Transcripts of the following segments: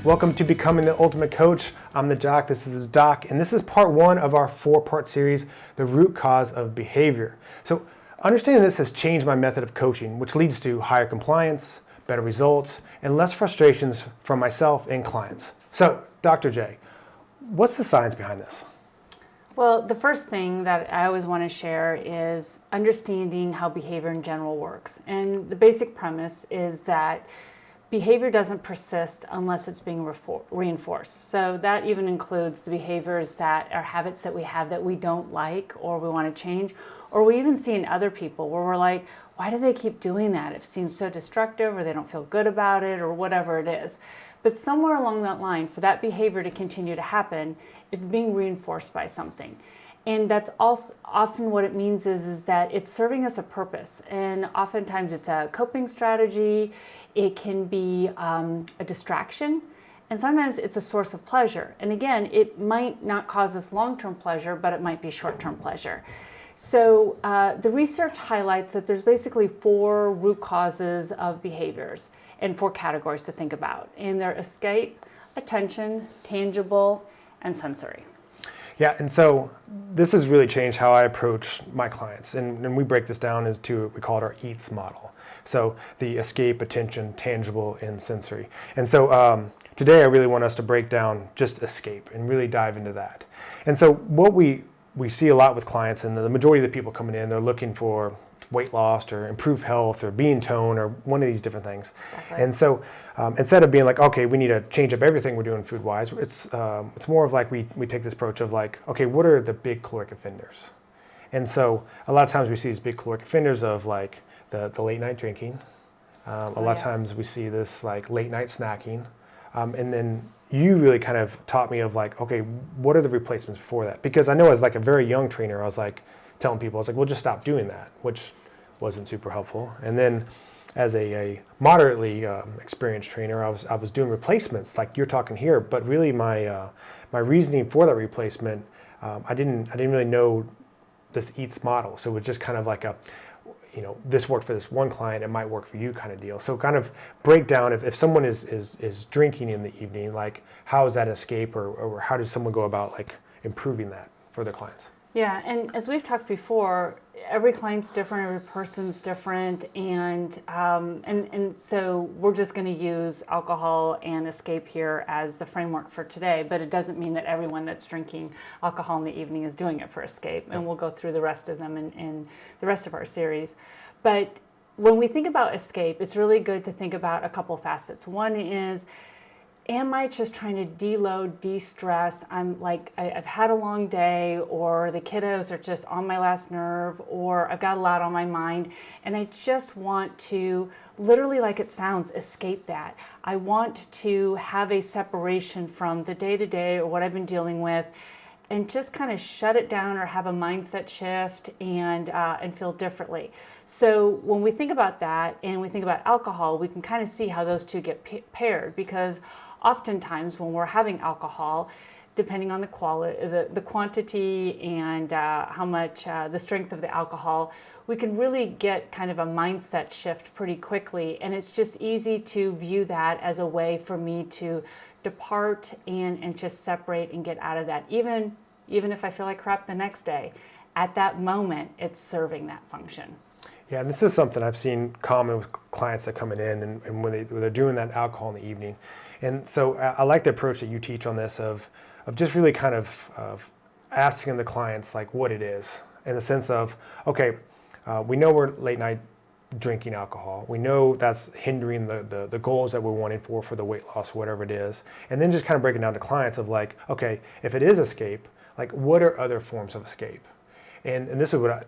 Welcome to Becoming the Ultimate Coach. I'm the Jock, this is the Doc, and this is part one of our 4-part series, The Root Cause of Behavior. So understanding this has changed my method of coaching, which leads to higher compliance, better results, and less frustrations from myself and clients. So, Dr. J, what's the science behind this? Well, the first thing that I always want to share is understanding how behavior in general works. And the basic premise is that behavior doesn't persist unless it's being reinforced. So that even includes the behaviors that are habits that we have that we don't like or we want to change, or we even see in other people where we're like, why do they keep doing that? It seems so destructive, or they don't feel good about it, or whatever it is. But somewhere along that line, for that behavior to continue to happen, it's being reinforced by something. And that's also often what it means is that it's serving us a purpose. And oftentimes it's a coping strategy, it can be a distraction, and sometimes it's a source of pleasure. And again, it might not cause us long-term pleasure, but it might be short-term pleasure. So the research highlights that there's basically 4 root causes of behaviors and 4 categories to think about. And they're escape, attention, tangible, and sensory. Yeah, and so this has really changed how I approach my clients. And we break this down into, we call it our EATS model. So the escape, attention, tangible, and sensory. And so today I really want us to break down just escape and really dive into that. And so what we see a lot with clients, and the majority of the people coming in, they're looking for weight loss or improved health or being toned or one of these different things. Exactly. And so instead of being like, okay, we need to change up everything we're doing food-wise, it's more of like we take this approach of like, okay, what are the big caloric offenders? And so a lot of times we see these big caloric offenders of like the late night drinking. A lot of times we see this like late night snacking. And then you really kind of taught me of like, okay, what are the replacements for that? Because I know as like a very young trainer, I was like telling people, I was like, well, just stop doing that, which wasn't super helpful. And then as a moderately experienced trainer, I was doing replacements like you're talking here, but really my reasoning for that replacement, I didn't really know this EATS model. So it was just kind of like a, this worked for this one client, it might work for you kind of deal. So kind of break down if someone is drinking in the evening, like how is that escape, or how does someone go about like improving that for their clients? Yeah, and as we've talked before, every client's different, every person's different, and so we're just going to use alcohol and escape here as the framework for today, but it doesn't mean that everyone that's drinking alcohol in the evening is doing it for escape, and we'll go through the rest of them in the rest of our series. But when we think about escape, it's really good to think about a couple facets. One is, am I just trying to deload, de-stress? I've had a long day, or the kiddos are just on my last nerve, or I've got a lot on my mind, and I just want to, literally like it sounds, escape that. I want to have a separation from the day-to-day or what I've been dealing with, and just kind of shut it down or have a mindset shift and feel differently. So when we think about that and we think about alcohol, we can kind of see how those two get paired, because oftentimes when we're having alcohol, depending on the quality, the quantity, and how much the strength of the alcohol, we can really get kind of a mindset shift pretty quickly. And it's just easy to view that as a way for me to depart and just separate and get out of that. Even if I feel like crap the next day, at that moment, it's serving that function. Yeah, and this is something I've seen common with clients that come in and when they're doing that alcohol in the evening. And so I like the approach that you teach on this of just really kind of asking the clients like what it is, in the sense of, okay, we know we're late night drinking alcohol. We know that's hindering the goals that we're wanting for the weight loss, whatever it is. And then just kind of breaking down to clients of like, okay, if it is escape, like what are other forms of escape? And this is what,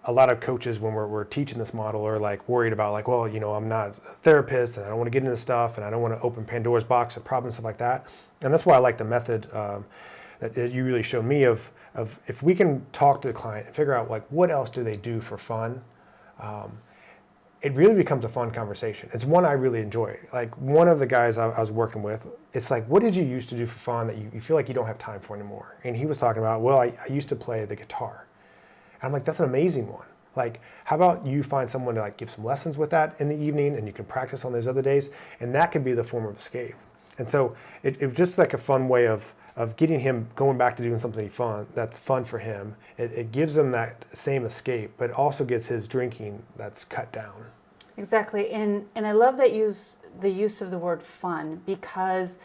a lot of coaches when we're teaching this model are like worried about like, well, I'm not a therapist and I don't want to get into this stuff and I don't want to open Pandora's box of problems, stuff like that. And that's why I like the method that you really showed me of if we can talk to the client and figure out like what else do they do for fun, it really becomes a fun conversation. It's one I really enjoy. Like one of the guys I was working with, it's like, what did you used to do for fun that you feel like you don't have time for anymore? And he was talking about, well, I used to play the guitar. I'm like, that's an amazing one. Like, how about you find someone to like give some lessons with that in the evening, and you can practice on those other days, and that could be the form of escape. And so it was just like a fun way of getting him going back to doing something fun that's fun for him. It gives him that same escape, but also gets his drinking that's cut down. Exactly, and I love that the use of the word fun, because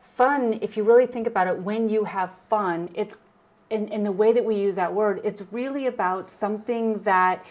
fun, if you really think about it, when you have fun, it's in the way that we use that word, it's really about something that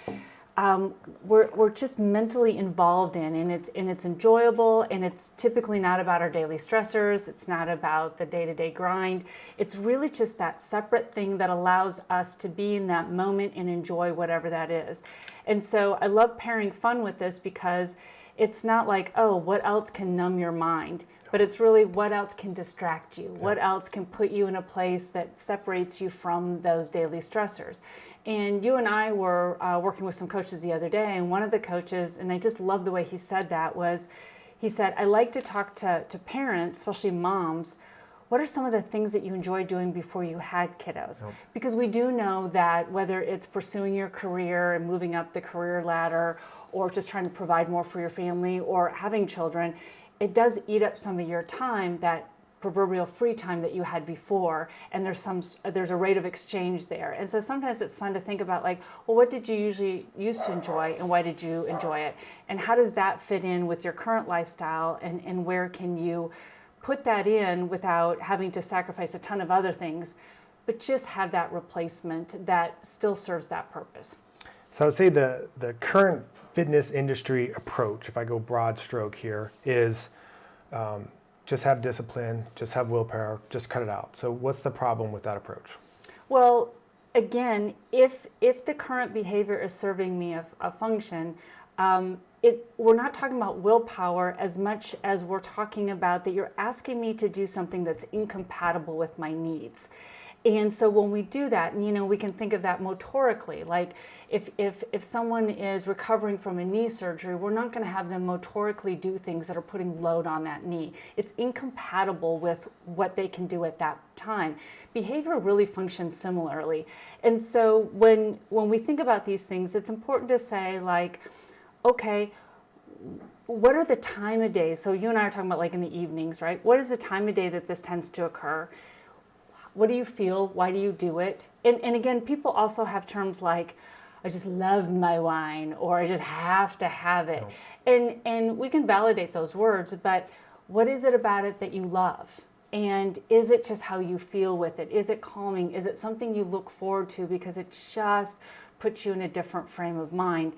we're just mentally involved in, and it's enjoyable, and it's typically not about our daily stressors. It's not about the day-to-day grind. It's really just that separate thing that allows us to be in that moment and enjoy whatever that is. And so I love pairing fun with this, because it's not like, oh, what else can numb your mind? But it's really what else can distract you? What else can put you in a place that separates you from those daily stressors? And you and I were working with some coaches the other day, and one of the coaches, and I just love the way he said that, was he said, I like to talk to parents, especially moms, what are some of the things that you enjoyed doing before you had kiddos? Yep. Because we do know that whether it's pursuing your career and moving up the career ladder, or just trying to provide more for your family, or having children, it does eat up some of your time, that proverbial free time that you had before, and there's a rate of exchange there. And so sometimes it's fun to think about, like, well, what did you usually used to enjoy, and why did you enjoy it? And how does that fit in with your current lifestyle, and where can you put that in without having to sacrifice a ton of other things, but just have that replacement that still serves that purpose? So I would say the current fitness industry approach, if I go broad stroke here, is just have discipline, just have willpower, just cut it out. So what's the problem with that approach? Well, again, if the current behavior is serving me a function, we're not talking about willpower as much as we're talking about that you're asking me to do something that's incompatible with my needs. And so when we do that, and we can think of that motorically, like if someone is recovering from a knee surgery, we're not going to have them motorically do things that are putting load on that knee. It's incompatible with what they can do at that time. Behavior really functions similarly. And so when we think about these things, it's important to say, like, okay, what are the time of day? So you and I are talking about, like, in the evenings, right? What is the time of day that this tends to occur? What do you feel? Why do you do it? And again, people also have terms like, I just love my wine, or I just have to have it. No. And we can validate those words, but what is it about it that you love? And is it just how you feel with it? Is it calming? Is it something you look forward to because it just puts you in a different frame of mind?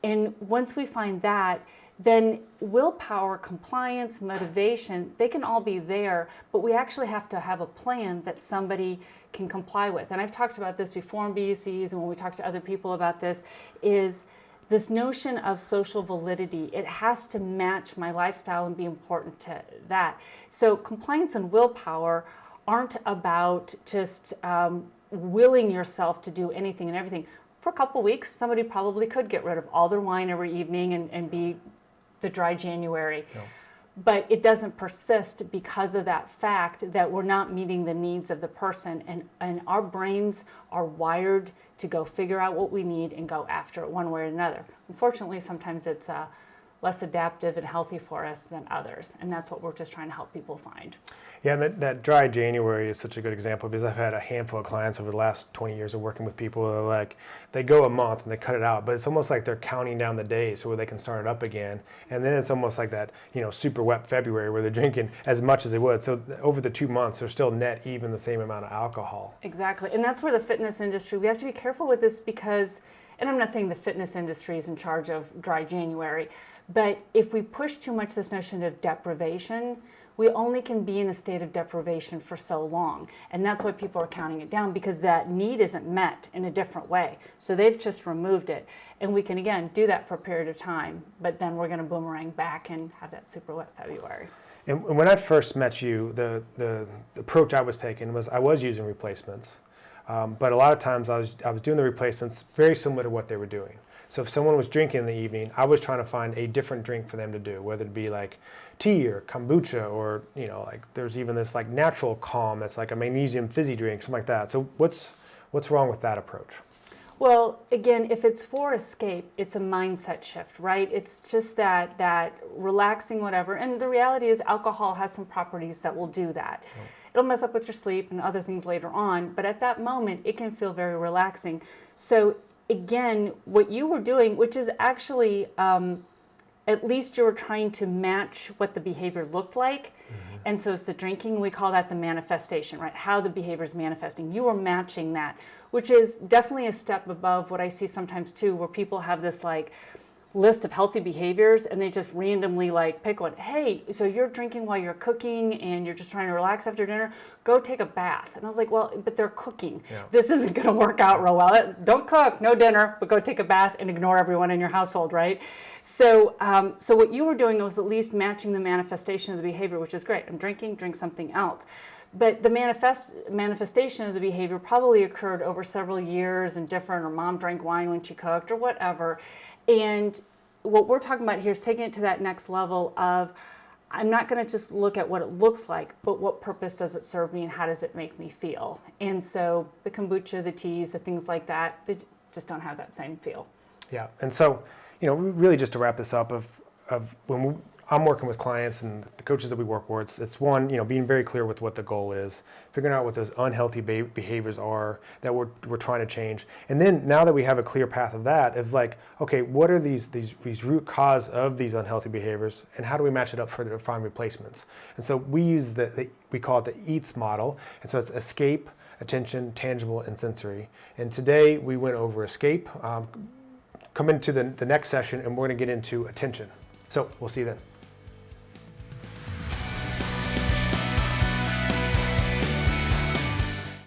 And once we find that, then willpower, compliance, motivation, they can all be there, but we actually have to have a plan that somebody can comply with. And I've talked about this before in BUCs, and when we talk to other people about this, is this notion of social validity. It has to match my lifestyle and be important to that. So compliance and willpower aren't about just willing yourself to do anything and everything. For a couple weeks, somebody probably could get rid of all their wine every evening and be the dry January. No. But it doesn't persist because of that fact that we're not meeting the needs of the person. And our brains are wired to go figure out what we need and go after it one way or another. Unfortunately, sometimes it's less adaptive and healthy for us than others. And that's what we're just trying to help people find. Yeah, and that dry January is such a good example, because I've had a handful of clients over the last 20 years of working with people who are like, they go a month and they cut it out, but it's almost like they're counting down the days so where they can start it up again. And then it's almost like that, super wet February where they're drinking as much as they would. So over the 2 months, they're still net even the same amount of alcohol. Exactly. And that's where the fitness industry, we have to be careful with this, because, and I'm not saying the fitness industry is in charge of dry January, but if we push too much this notion of deprivation, we only can be in a state of deprivation for so long. And that's why people are counting it down, because that need isn't met in a different way. So they've just removed it. And we can, again, do that for a period of time, but then we're going to boomerang back and have that super wet February. And when I first met you, the approach I was taking was I was using replacements. But a lot of times I was doing the replacements very similar to what they were doing. So if someone was drinking in the evening, I was trying to find a different drink for them to do, whether it be like tea or kombucha, or like there's even this like natural calm that's like a magnesium fizzy drink, something like that. So what's wrong with that approach? Well, again, if it's for escape, it's a mindset shift, right? It's just that relaxing whatever. And the reality is alcohol has some properties that will do that. Oh. It'll mess up with your sleep and other things later on, but at that moment, it can feel very relaxing. So again, what you were doing, which is actually, at least you were trying to match what the behavior looked like. Mm-hmm. And so it's the drinking, we call that the manifestation, right? How the behavior is manifesting. You are matching that, which is definitely a step above what I see sometimes too, where people have this like list of healthy behaviors and they just randomly like pick one. Hey, so you're drinking while you're cooking and you're just trying to relax after dinner, go take a bath. And I was like, well, but they're cooking. Yeah. This isn't going to work out real well. Don't cook, no dinner, but go take a bath and ignore everyone in your household, right? So so what you were doing was at least matching the manifestation of the behavior, which is great. I'm drinking, drink something else. But the manifestation of the behavior probably occurred over several years and different, or mom drank wine when she cooked or whatever. And what we're talking about here is taking it to that next level of, I'm not going to just look at what it looks like, but what purpose does it serve me and how does it make me feel? And so the kombucha, the teas, the things like that, they just don't have that same feel. Yeah, and so, really just to wrap this up, of when I'm working with clients and the coaches that we work with, it's one, being very clear with what the goal is, figuring out what those unhealthy behaviors are that we're trying to change. And then now that we have a clear path of that, of like, okay, what are these root cause of these unhealthy behaviors and how do we match it up to find replacements? And so we use we call it the EATS model. And so it's escape, attention, tangible, and sensory. And today we went over escape. Come into the next session and we're going to get into attention. So we'll see you then.